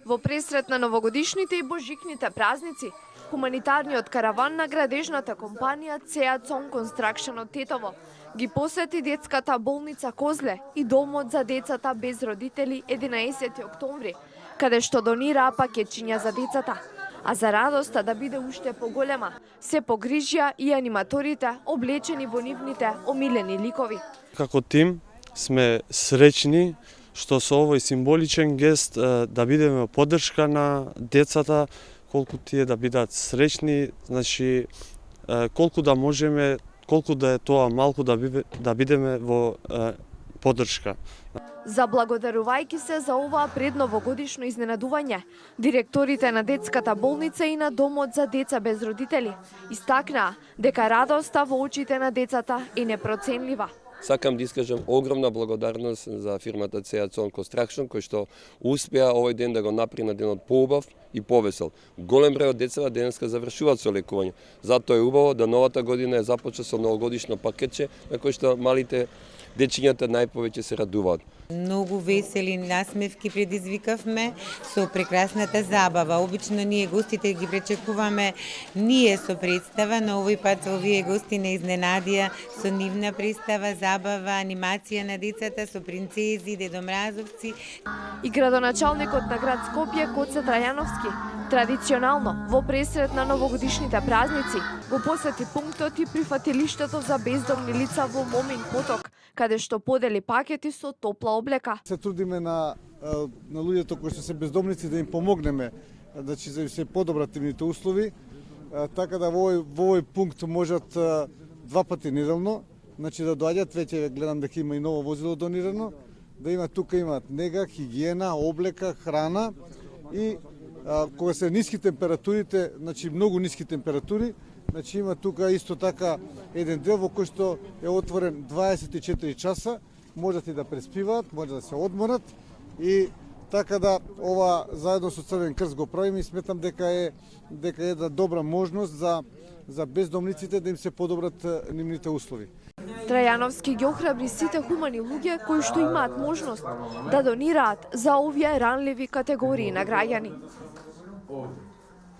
Во пресрет на новогодишните и божикните празници, хуманитарниот караван на градежната компанија Цеацон Construction од Тетово ги посети детската болница Козле и домот за децата без родители 11 октомври, каде што донираа пакетчиња за децата. А за радоста да биде уште поголема, се погрижија и аниматорите облечени во нивните омилени ликови. Како тим сме среќни што со овој символичен гест да бидеме поддршка на децата, колку тие да бидат среќни, значи колку да можеме, колку да е тоа малку да бидеме во поддршка. Заблагодарувајќи се за оваа предновогодишно изненадување, директорите на детската болница и на домот за деца без родители истакнаа дека радоста во очите на децата е непроценлива. Сакам да искажам огромна благодарност за фирмата Цеацон Construction, кој што успеа овој ден да го направи на денот поубав и повесел. Голем број од децата денеска завршуваат со лекување. Затоа е убаво да новата година е започна со новогодишно пакетче на кој што малите дечињата најповеќе се радуваат. Многу весели насмевки предизвикавме со прекрасната забава. Обично ние гостите ги пречекуваме ние со представа, но овој пат овие гости не изненадија со нивна представа, забава, анимација на децата со принцези, дедомразовци. И градоначалникот на град Скопје Коце Трајановски традиционално во пресрет на новогодишните празници го посети пунктот и прифатилиштето за бездомни лица во Момин поток, каде што подели пакети со топла облека. Се трудиме на луѓето кои што се бездомници да им помогнеме, значи за да се подобрат нивните услови, така да во овој пункт можат два пати неделно, значи да доаѓат, веќе гледам дека има и ново возило донирано, да има тука имаат нега, хигиена, облека, храна и кога се ниски температурите, значи многу ниски температури, значи има тука исто така еден дел во кој што е отворен 24 часа, можат и да преспиваат, може да се одморат и така да ова заедно со Црвен крст го правиме и сметам дека е една добра можност за бездомниците да им се подобрат нивните услови. Трајановски ги охрабри сите хумани луѓе кои што имаат можност да донираат за овие ранливи категории на граѓани.